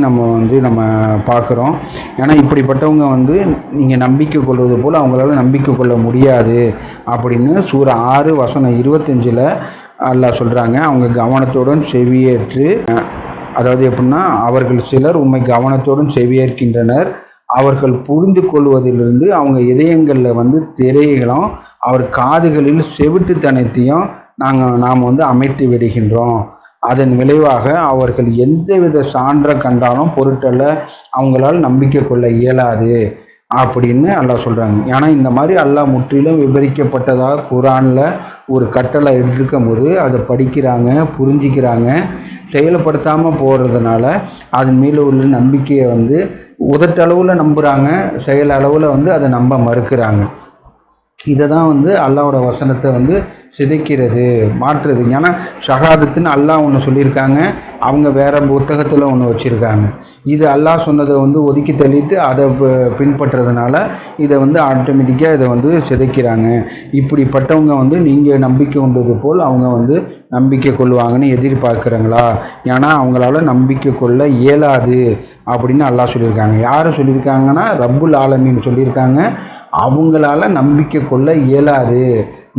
நம்ம பார்க்குறோம். ஏன்னா இப்படிப்பட்டவங்க வந்து நீங்கள் நம்பிக்கை கொள்வது போல் அவங்களால நம்பிக்கை கொள்ள முடியாது அப்படின்னு சூரா 6 வசனம் 25 அல்லாஹ் சொல்கிறாங்க. அவங்க கவனத்துடன் செவியேற்று, அதாவது எப்படின்னா, அவர்கள் சிலர் உண்மை கவனத்துடன் செவியேற்கின்றனர், அவர்கள் புரிந்து கொள்வதிலிருந்து அவங்க இதயங்களில் வந்து திரைகளும் அவர் காதுகளில் செவிட்டுத்தனத்தையும் நாம் வந்து அமைத்து விடுகின்றோம். அதன் விளைவாக அவர்கள் எந்தவித சான்றை கண்டாலும் பொருட்டல்ல, அவங்களால் நம்பிக்கை கொள்ள இயலாது அப்படின்னு அல்லாஹ் சொல்கிறாங்க. ஏன்னா இந்த மாதிரி அல்லாஹ் முற்றிலும் விவரிக்கப்பட்டதாக குரானில் ஒரு கட்டளை எடுத்துக்கும் போது அதை படிக்கிறாங்க, புரிஞ்சிக்கிறாங்க, செயல்படுத்தாமல் போகிறதுனால அதன் மேலே உள்ள நம்பிக்கையை வந்து உதட்டளவில் நம்புகிறாங்க, செயல் அளவில் வந்து அதை நம்ப மறுக்கிறாங்க. இதை தான் வந்து அல்லாஹ்வோட வசனத்தை வந்து சிதைக்கிறது, மாற்றுறது. ஏன்னா ஷஹாதத்துன்னு அல்லாஹ் ஒன்று சொல்லியிருக்காங்க, அவங்க வேறு புத்தகத்தில் ஒன்று வச்சுருக்காங்க. இது அல்லாஹ் சொன்னதை வந்து ஒதுக்கி தள்ளிட்டு அதை பின்பற்றுறதுனால இதை வந்து ஆட்டோமேட்டிக்காக இதை வந்து சிதைக்கிறாங்க. இப்படிப்பட்டவங்க வந்து நீங்கள் நம்பிக்கை கொண்டது போல் அவங்க வந்து நம்பிக்கை கொள்வாங்கன்னு எதிர்பார்க்குறாங்களா? ஏன்னா அவங்களால நம்பிக்கை கொள்ள இயலாது அப்படின்னு அல்லாஹ் சொல்லியிருக்காங்க. யார் சொல்லியிருக்காங்கன்னா ரப்புல் ஆலமீன் சொல்லியிருக்காங்க. அவங்களால நம்பிக்கை கொள்ள இயலாது.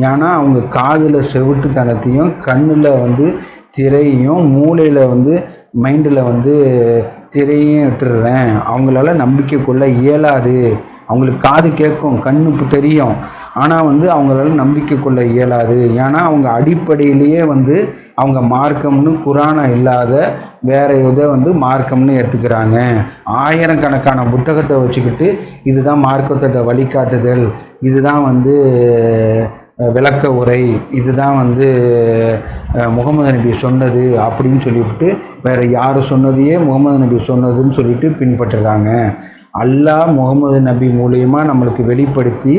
ஏன்னா அவங்க காதில் செவிட்டுத்தனத்தையும், கண்ணில் வந்து திரையையும், மூளையில் வந்து மைண்டில் வந்து திரையும் விட்டுடுறேன். அவங்களால நம்பிக்கை கொள்ள இயலாது. அவங்களுக்கு காது கேட்கும், கண்ணுக்கு தெரியும், ஆனால் வந்து அவங்களால நம்பிக்கை கொள்ள இயலாது. ஏன்னா அவங்க அடிப்படையிலேயே வந்து அவங்க மார்க்கம்னு குரானை இல்லாத வேறு இதை வந்து மார்க்கம்னு எடுத்துக்கிறாங்க. ஆயிரக்கணக்கான புத்தகத்தை வச்சுக்கிட்டு இதுதான் மார்க்கத்தோட வழிகாட்டுதல், இதுதான் வந்து விளக்க உரை, இதுதான் வந்து முகமது நபி சொன்னது அப்படின்னு சொல்லிவிட்டு வேறு யார் சொன்னதையே முகமது நபி சொன்னதுன்னு சொல்லிட்டு பின்பற்றுறாங்க. அல்லாஹ் முகமது நபி மூலயமா நம்மளுக்கு வெளிப்படுத்தி,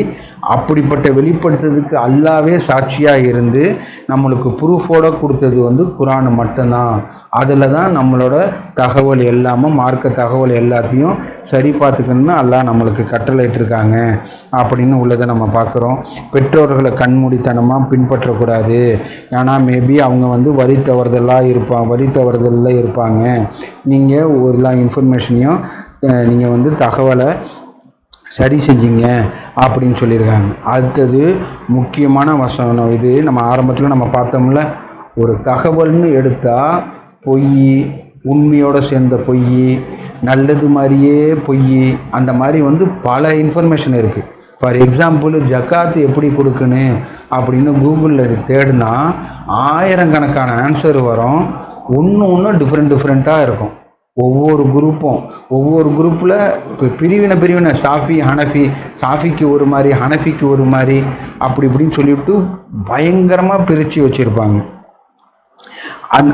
அப்படிப்பட்ட வெளிப்படுத்துறதுக்கு அல்லாவே சாட்சியாக இருந்து நம்மளுக்கு ப்ரூஃபோடு கொடுத்தது வந்து குரான் மட்டும்தான். அதில் தான் நம்மளோட தகவல் எல்லாமே, மார்க்க தகவல் எல்லாத்தையும் சரி பார்த்துக்கணும்னு அல்லாஹ் நம்மளுக்கு கட்டளையிட்டிருக்காங்க அப்படின்னு உள்ளதை நம்ம பார்க்குறோம். பெற்றோர்களை கண்மூடித்தனமாக பின்பற்றக்கூடாது. ஏன்னா மேபி அவங்க வந்து வழி தவறுதலில் இருப்பாங்க. நீங்கள் ஒரு எல்லா இன்ஃபர்மேஷனையும் நீங்கள் வந்து தகவலை சரி செஞ்சீங்க அப்படின்னு சொல்லியிருக்காங்க. அடுத்தது முக்கியமான வசனம் இது. நம்ம ஆரம்பத்தில் நம்ம பார்த்தோம்ல, ஒரு தகவல்னு எடுத்தால் பொய், உண்மையோடு சேர்ந்த பொய், நல்லது மாதிரியே பொய், அந்த மாதிரி வந்து பல இன்ஃபர்மேஷன் இருக்குது. ஃபார் எக்ஸாம்பிள் ஜக்காத்து எப்படி கொடுக்கணும் அப்படின்னு கூகுளில் தேடினா ஆயிரக்கணக்கான ஆன்சர் வரும். ஒன்று டிஃப்ரெண்ட்டாக இருக்கும். ஒவ்வொரு குரூப்பில் இப்போ பிரிவினை ஷாஃபி ஹனஃபி, ஷாஃபிக்கு ஒரு மாதிரி, ஹனஃபிக்கு ஒரு மாதிரி, அப்படி இப்படின்னு சொல்லிவிட்டு பயங்கரமாக பிரித்து வச்சுருப்பாங்க.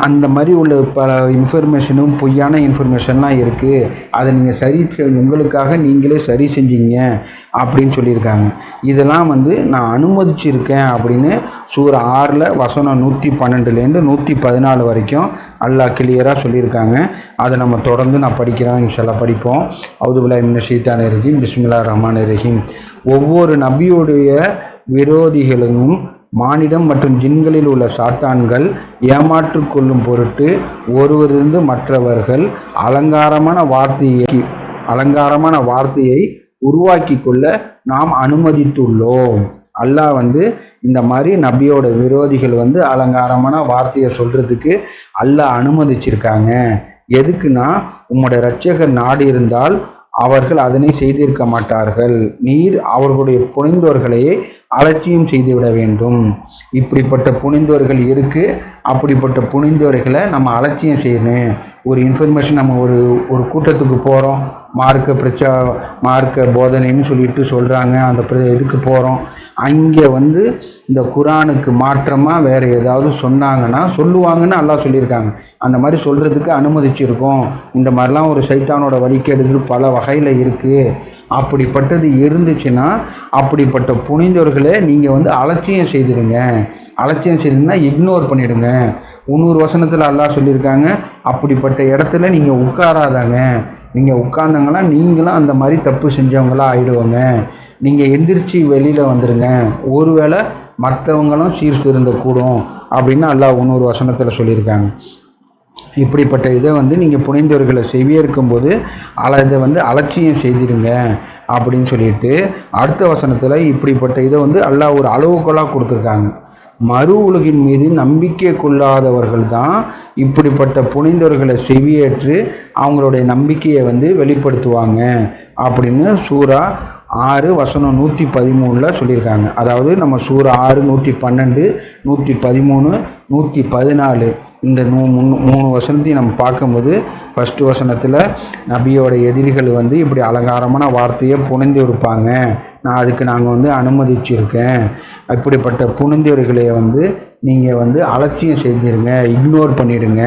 அந்த மாதிரி உள்ள பல இன்ஃபர்மேஷனும் பொய்யான இன்ஃபர்மேஷன்லாம் இருக்குது. அதை நீங்கள் உங்களுக்காக நீங்களே சரி செஞ்சீங்க அப்படின்னு சொல்லியிருக்காங்க. இதெல்லாம் வந்து நான் அனுமதிச்சிருக்கேன் அப்படின்னு சூரா 6 வசனம் 112லேருந்து 114 வரைக்கும் அல்லாஹ் கிளியராக சொல்லியிருக்காங்க. அதை நம்ம தொடர்ந்து நான் படிக்கிறேன், இன்ஷால்லாஹ் படிப்போம். அவுது பில்லாஹி மினஷ் ஷைத்தானிர் ரஜீம், பிஸ்மில்லாஹிர் ரஹ்மானிர் ரஹீம். ஒவ்வொரு நபியுடைய விரோதிகளும் மானிடம் மற்றும் ஜின்களில் உள்ள சாத்தான்கள் ஏமாற்று கொள்ளும் பொருட்டு ஒருவரிலிருந்து மற்றவர்கள் அலங்காரமான வார்த்தையை உருவாக்கி கொள்ள நாம் அனுமதித்துள்ளோம். அல்லாஹ் வந்து இந்த மாதிரி நபியோட விரோதிகள் வந்து அலங்காரமான வார்த்தையை சொல்கிறதுக்கு அல்லாஹ் அனுமதிச்சிருக்காங்க. எதுக்குன்னா, உம்மோட இரட்சகர் நாடு இருந்தால் அவர்கள் அதனை செய்திருக்க மாட்டார்கள். நீர் அவர்களுடைய புனிந்தோர்களையே அலட்சியம் செய்துவிட வேண்டும். இப்படிப்பட்ட புனிந்தோர்கள் இருக்குது. அப்படிப்பட்ட புனிந்தோர்களை நம்ம அலட்சியம் செய்யணும். ஒரு இன்ஃபர்மேஷன் நம்ம ஒரு கூட்டத்துக்கு போகிறோம், மார்க்க போதனைன்னு சொல்லிட்டு சொல்கிறாங்க, அந்த இதுக்கு போகிறோம். அங்கே வந்து இந்த குரானுக்கு மாற்றமாக வேறு ஏதாவது சொல்லுவாங்கன்னு அல்லாஹ் சொல்லியிருக்காங்க. அந்த மாதிரி சொல்கிறதுக்கு அனுமதிச்சிருக்கோம். இந்த மாதிரிலாம் ஒரு சைத்தானோட வழிகேடுதல் பல வகையில் இருக்குது. அப்படிப்பட்டது இருந்துச்சுன்னா அப்படிப்பட்ட புனிந்தவர்களே நீங்கள் வந்து அலட்சியம் செய்திடுங்க. அலட்சியம் செய்திருந்தா இக்னோர் பண்ணிவிடுங்க. 300 வசனத்தில் அல்லாஹ் சொல்லியிருக்காங்க, அப்படிப்பட்ட இடத்துல நீங்கள் உட்காராதாங்க. நீங்கள் உட்கார்ந்தாங்கன்னா நீங்களும் அந்த மாதிரி தப்பு செஞ்சவங்களாம் ஆகிடுவாங்க நீங்கள் எந்திரிச்சு வெளியில் வந்துடுங்க, ஒருவேளை மற்றவங்களும் சீர்திருந்தக்கூடும் அப்படின்னு அல்லாஹ் இன்னொரு வசனத்தில் சொல்லியிருக்காங்க. இப்படிப்பட்ட இதை வந்து நீங்கள் புனைந்தவர்களை செவியேற்கும்போது இதை வந்து அலட்சியம் செய்திருங்க அப்படின்னு சொல்லிட்டு அடுத்த வசனத்தில் இப்படிப்பட்ட இதை வந்து அல்லாஹ் ஒரு அளவுகோலாக கொடுத்துருக்காங்க. மறு உலகின் மீது நம்பிக்கை கொள்ளாதவர்கள் தான் இப்படிப்பட்ட புனைந்தவர்களை செவியேற்று அவங்களுடைய நம்பிக்கையை வந்து வெளிப்படுத்துவாங்க அப்படின்னு சூரா 6 வசனம் 113 சொல்லியிருக்காங்க. அதாவது நம்ம சூரா 6 112 113 114 இந்த 3 வசனத்தையும் நம்ம பார்க்கும்போது ஃபஸ்ட்டு வசனத்தில் நபியோட எதிரிகள் வந்து இப்படி அலங்காரமான வார்த்தையை புனைந்து இருப்பாங்க, அதுக்கு நாங்கள் வந்து அனுமதிச்சிருக்கேன், இப்படிப்பட்ட புனைந்தவர்களை வந்து நீங்கள் வந்து அலட்சியம் செஞ்சிருங்க, இக்னோர் பண்ணிவிடுங்க,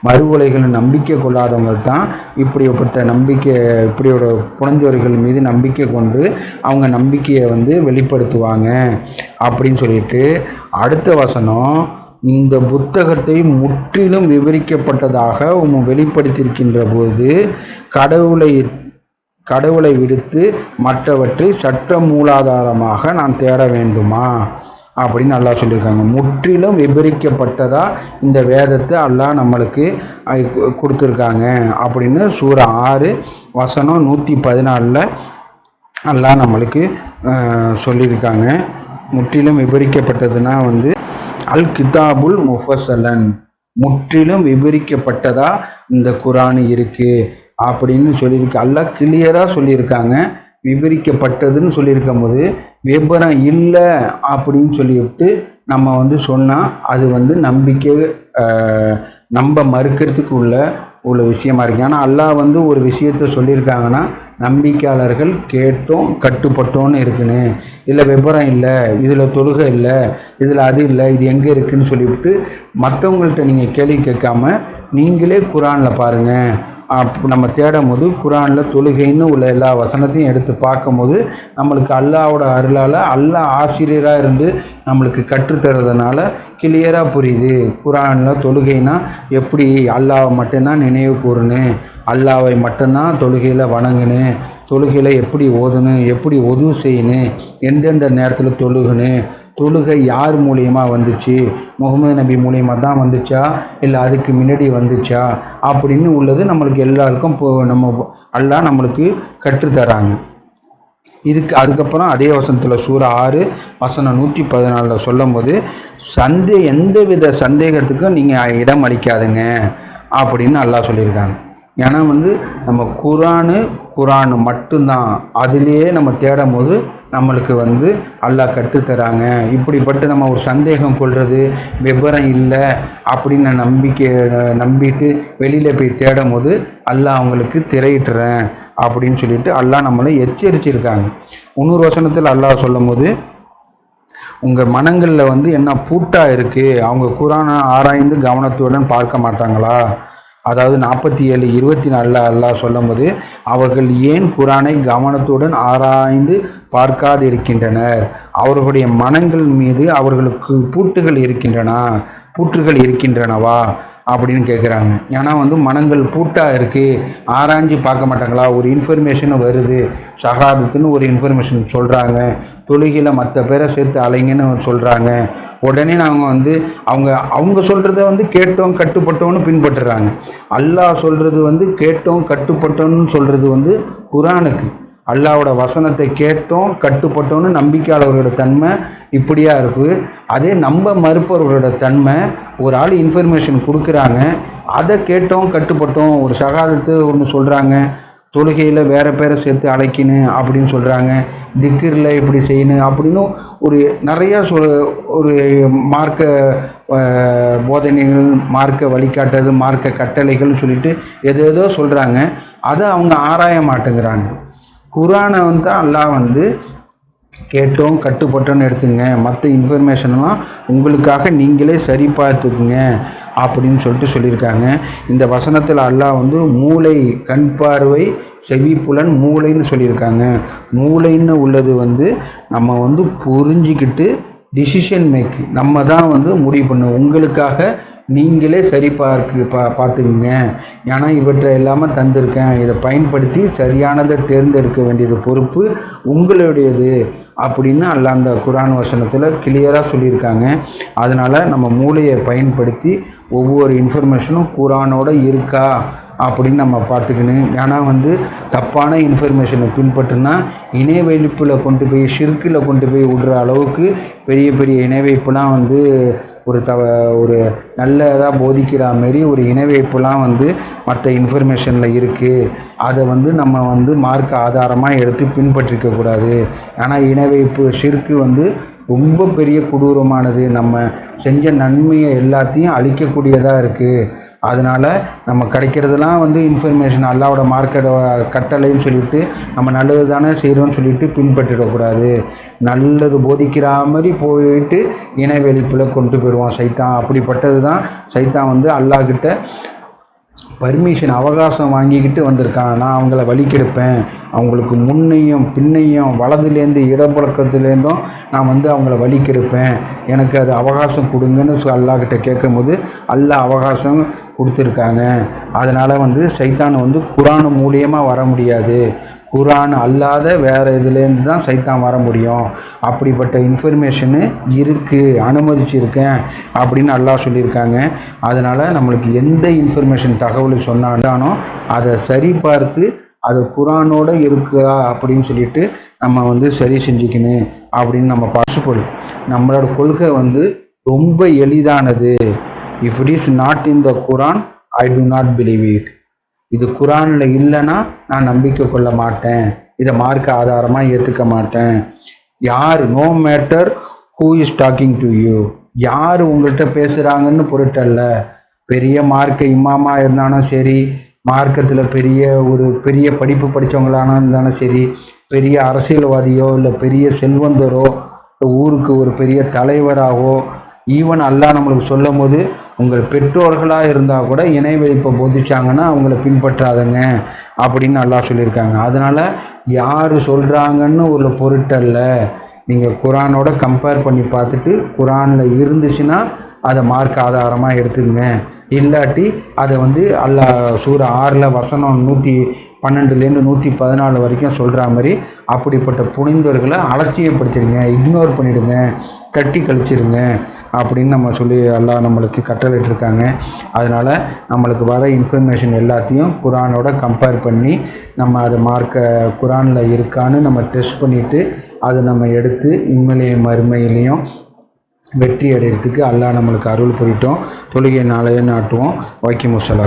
மறு உலகில் நம்பிக்கை கொள்ளாதவங்க தான் இப்படியோட புனைந்தவர்கள் மீது நம்பிக்கை கொண்டு அவங்க நம்பிக்கையை வந்து வெளிப்படுத்துவாங்க அப்படின்னு சொல்லிட்டு அடுத்த வசனம் இந்த புத்தகத்தை முற்றிலும் விவரிக்கப்பட்டதாக வெளிப்படுத்தியிருக்கின்ற போது கடவுளை விடுத்து மற்றவற்றை சட்ட மூலாதாரமாக நான் தேட வேண்டுமா அப்படின்னு அல்லாஹ் சொல்லியிருக்காங்க. முற்றிலும் விவரிக்கப்பட்டதாக இந்த வேதத்தை அல்லாஹ் நம்மளுக்கு கொடுத்துருக்காங்க அப்படின்னு சூரா 6 வசனம் 114 அல்லாஹ் நம்மளுக்கு சொல்லியிருக்காங்க. முற்றிலும் விவரிக்கப்பட்டதுன்னா வந்து அல் கிதாபுல் முஃபஸலன், முற்றிலும் விவரிக்கப்பட்டதா இந்த குரான் இருக்குது அப்படின்னு சொல்லியிருக்கு. அல்லாஹ் கிளியராக சொல்லியிருக்காங்க. விவரிக்கப்பட்டதுன்னு சொல்லியிருக்கும் போது விபரம் இல்லை அப்படின்னு சொல்லிவிட்டு நம்ம வந்து சொன்னால் அது வந்து நம்பிக்கை நம்ப மறுக்கிறதுக்கு உள்ள விஷயமா இருக்குது. ஆனால் அல்லாஹ் வந்து ஒரு விஷயத்தை சொல்லியிருக்காங்கன்னா நம்பிக்கையாளர்கள் கேட்டோம் கட்டுப்பட்டோன்னு இருக்குன்னு, இதில் விபரம் இல்லை, இதில் தொழுகை இல்லை, இதில் அது இல்லை, இது எங்கே இருக்குதுன்னு சொல்லிவிட்டு மற்றவங்கள்ட்ட நீங்கள் கேள்வி கேட்காம நீங்களே குரானில் பாருங்கள். நம்ம தேடும் போது குரானில் தொழுகைன்னு உள்ள எல்லா வசனத்தையும் எடுத்து பார்க்கும்போது நம்மளுக்கு அல்லாவோட அருளால் அல்லாஹ் ஆசிரியராக இருந்து நம்மளுக்கு கற்றுத்தரதுனால கிளியராக புரியுது. குரானில் தொழுகைனா எப்படி அல்லாவை மட்டும்தான் நினைவு கூறணும், அல்லாவை மட்டும்தான் தொழுகையில் வணங்கணும், தொழுகையில் எப்படி ஓதணும், எப்படி உதவு செய்யணும், எந்தெந்த நேரத்தில் தொழுகணும், தொழுகை யார் மூலியமாக வந்துச்சு, முகமது நபி மூலியமாக தான் வந்துச்சா இல்லை அதுக்கு முன்னாடி வந்துச்சா அப்படின்னு உள்ளது நம்மளுக்கு எல்லாருக்கும் நம்ம அல்லாஹ் நம்மளுக்கு கற்றுத்தராங்க. அதுக்கப்புறம் அதே வசனத்தில் சூரா 6 வசனம் 114 சொல்லும் போது எந்தவித சந்தேகத்துக்கும் நீங்கள் இடம் அளிக்காதுங்க அப்படின்னு அல்லாஹ் சொல்லியிருக்காங்க. ஏன்னா வந்து நம்ம குரானு மட்டும்தான், அதிலேயே நம்ம தேடும் போது நம்மளுக்கு வந்து அல்லாஹ் கற்றுத்தராங்க. இப்படிப்பட்டு நம்ம ஒரு சந்தேகம் கொள்வது விபரம் இல்லை அப்படின்னு நம்பிட்டு வெளியில் போய் தேடும் போது அல்லாஹ் அவங்களுக்கு திரையிட்டுறேன் அப்படின்னு சொல்லிட்டு அல்லாஹ் நம்மளை எச்சரிச்சிருக்காங்க. இன்னொரு வசனத்தில் அல்லாஹ் சொல்லும் போது உங்கள் மனங்களில் வந்து என்ன பூட்டாக இருக்குது, அவங்க குரானை ஆராய்ந்து கவனத்துடன் பார்க்க மாட்டாங்களா? அதாவது 47:24 அல்லாஹ் சொல்லும் போது அவர்கள் ஏன் குரானை கவனத்துடன் ஆராய்ந்து பார்க்காதிருக்கின்றனர், அவர்களுடைய மனங்கள் மீது அவர்களுக்கு பூட்டுகள் இருக்கின்றனவா அப்படின்னு கேட்குறாங்க. ஏன்னா வந்து மனங்கள் பூட்டாக இருக்குது, ஆராய்ஞ்சு பார்க்க மாட்டாங்களா? ஒரு இன்ஃபர்மேஷன் வருது, ஷஹாதத்துன்னு ஒரு இன்ஃபர்மேஷன் சொல்கிறாங்க, தொழுகையில் மற்ற பேரை சேர்த்து அலைங்கன்னு சொல்கிறாங்க, உடனே நாங்கள் வந்து அவங்க சொல்கிறத வந்து கேட்டோம் கட்டுப்பட்டோன்னு பின்பற்றுறாங்க. அல்லாஹ் சொல்கிறது வந்து கேட்டோம் கட்டுப்பட்டோன்னு சொல்கிறது வந்து குரானுக்கு, அல்லாவோட வசனத்தை கேட்டோம் கட்டுப்பட்டோன்னு நம்பிக்கையாளர்களோட தன்மை இப்படியா இருக்குது. அதே நம்ப மறுப்பவர்களோட தன்மை, ஒரு ஆள் இன்ஃபர்மேஷன் கொடுக்குறாங்க, அதை கேட்டோம் கட்டுப்பட்டோம், ஒரு ஷஹாதத்து ஒன்று சொல்கிறாங்க, தொழுகையில் வேறு பேரை சேர்த்து அழைக்கணும் அப்படின்னு சொல்கிறாங்க, திக்ரில் இப்படி செய்யணும் அப்படின்னு நிறையா ஒரு மார்க்க போதனைகள், மார்க்க வழிகாட்டுறது, மார்க்க கட்டளைகள்னு சொல்லிட்டு ஏதோ சொல்கிறாங்க, அதை அவங்க ஆராய மாட்டேங்கிறாங்க. குரானை வந்து அல்லாஹ் வந்து கேட்டோம் கட்டுப்பட்டோன்னு எடுத்துங்க, மற்ற இன்ஃபர்மேஷன்லாம் உங்களுக்காக நீங்களே சரி பார்த்துக்குங்க அப்படின்னு சொல்லியிருக்காங்க. இந்த வசனத்தில் அல்லாஹ் வந்து மூளை, கண் பார்வை, செவிப்புலன், மூளைன்னு சொல்லியிருக்காங்க. மூளைன்னு உள்ளது வந்து நம்ம வந்து புரிஞ்சிக்கிட்டு டிசிஷன் மேக் நம்ம தான் வந்து முடிவு பண்ணும். உங்களுக்காக நீங்களே சரி பார்த்துக்குங்க. ஏன்னா இவற்றை எல்லாமே தந்திருக்கேன், இதை பயன்படுத்தி சரியானதை தேர்ந்தெடுக்க வேண்டியது பொறுப்பு உங்களுடையது அப்படின்னு அல்லாஹ் அந்த குர்ஆன் வசனத்தில் கிளியராக சொல்லியிருக்காங்க. அதனால் நம்ம மூளையை பயன்படுத்தி ஒவ்வொரு இன்ஃபர்மேஷனும் குர்ஆனோட இருக்கா அப்படின்னு நம்ம பார்த்துக்கணும். ஏன்னா தப்பான இன்ஃபர்மேஷனை பின்பற்றுனா இணைவைப்பில் கொண்டு போய் ஷிர்கில் கொண்டு போய் விடுற அளவுக்கு பெரிய பெரிய இணைவைப்புலாம் ஒரு நல்லதாக போதிக்கிற மாரி ஒரு இணைவைப்புலாம் மற்ற இன்ஃபர்மேஷனில் இருக்குது. அதை நம்ம மார்க்க ஆதாரமாக எடுத்து பின்பற்றிக்கக்கூடாது. ஆனால் இணைவைப்பு ஷிர்கு ரொம்ப பெரிய கொடூரமானது, நம்ம செஞ்ச நன்மையை எல்லாத்தையும் அழிக்கக்கூடியதாக இருக்குது. அதனால் நம்ம கிடைக்கிறதெல்லாம் இன்ஃபர்மேஷன் அல்லாவோட மார்க்கெட்டை கட்டளைன்னு சொல்லிவிட்டு நம்ம நல்லது தானே செய்கிறோன்னு சொல்லிவிட்டு பின்பற்றிடக்கூடாது. நல்லது போதிக்கிற மாதிரி போயிட்டு இணைவெளிப்பில் கொண்டு போயிடுவான் சைத்தான். அப்படிப்பட்டது தான் சைத்தான் அல்லாஹ்கிட்ட பர்மிஷன் அவகாசம் வாங்கிக்கிட்டு வந்திருக்கான். நான் அவங்கள வழிகெடுப்பேன், அவங்களுக்கு முன்னையும் பின்னையும் வலதுலேருந்து இடப்பழக்கத்துலேருந்தும் நான் அவங்கள வழிகெடுப்பேன், எனக்கு அது அவகாசம் கொடுங்கன்னு அல்லாஹ்கிட்ட கேட்கும்போது அல்லாஹ் அவகாசம் கொடுத்துருக்காங்க. அதனால் சைத்தான் குர்ஆன் மூலியமாக வர முடியாது, குர்ஆன் அல்லாத வேறு இதுலேருந்து தான் சைத்தான் வர முடியும். அப்படிப்பட்ட இன்ஃபர்மேஷனு இருக்குது, அனுமதிச்சிருக்கேன் அப்படின்னு அல்லாஹ் சொல்லியிருக்காங்க. அதனால் நம்மளுக்கு எந்த இன்ஃபர்மேஷன் தகவல் சொன்னாலும் அதை சரி பார்த்து அது குர்ஆனோட இருக்கா அப்படின்னு சொல்லிட்டு நம்ம சரி செஞ்சுக்கணும் அப்படின்னு நம்ம பாசிபிள். நம்மளோட கொள்கை ரொம்ப எளிதானது. If it is not in the Quran I to not believe it. இது குர்ஆனில் இல்லைன்னா நான் நம்பிக்கை கொள்ள மாட்டேன், இதை மார்க்க ஆதாரமாக ஏற்றுக்க மாட்டேன். யார், no matter who is talking to you, யார் உங்கள்கிட்ட பேசுகிறாங்கன்னு பொருட்டல்ல. பெரிய மார்க்க இமாமாக இருந்தாலும் சரி, மார்க்கத்தில் பெரிய படிப்பு படித்தவங்களான இருந்தாலும் சரி, பெரிய அரசியல்வாதியோ இல்லை பெரிய செல்வந்தரோ, ஊருக்கு ஒரு பெரிய தலைவராகவோ, ஈவன் அல்லாஹ் நம்மளுக்கு சொல்லும் போது உங்கள் பெற்றோர்களாக இருந்தால் கூட இணைவெளிப்பை போதிச்சாங்கன்னா அவங்கள பின்பற்றாதங்க அப்படின்னு அல்லாஹ் சொல்லியிருக்காங்க. அதனால் யார் சொல்கிறாங்கன்னு ஒரு பொருட்டல்ல. நீங்கள் குர்ஆனோட கம்பேர் பண்ணி பார்த்துட்டு குர்ஆனில் இருந்துச்சுன்னா அதை மார்க் ஆதாரமாக எடுத்துங்க. இல்லாட்டி அதை அல்லாஹ் சூரா 6 வசனம் 112லேருந்து 114 வரைக்கும் சொல்கிற மாதிரி அப்படிப்பட்ட புனிதர்களை அலட்சியப்படுத்திடுங்க, இக்னோர் பண்ணிவிடுங்க, தட்டி கழிச்சிருங்க அப்படின்னு நம்ம சொல்லி அல்லாஹ் நம்மளுக்கு கட்டளையிட்டிருக்காங்க. அதனால் நம்மளுக்கு வர இன்ஃபர்மேஷன் எல்லாத்தையும் குர்ஆனோட கம்பேர் பண்ணி நம்ம அதை குர்ஆனில் இருக்கான்னு நம்ம டெஸ்ட் பண்ணிவிட்டு அதை நம்ம எடுத்து இம்மையிலையும் மறுமையிலையும் வெற்றி அடைகிறதுக்கு அல்லாஹ் நம்மளுக்கு அருள் புரியட்டும். தொழுகை நாளையே நாட்டுவோம். வைக்கும் முஸ்ஸலாம்.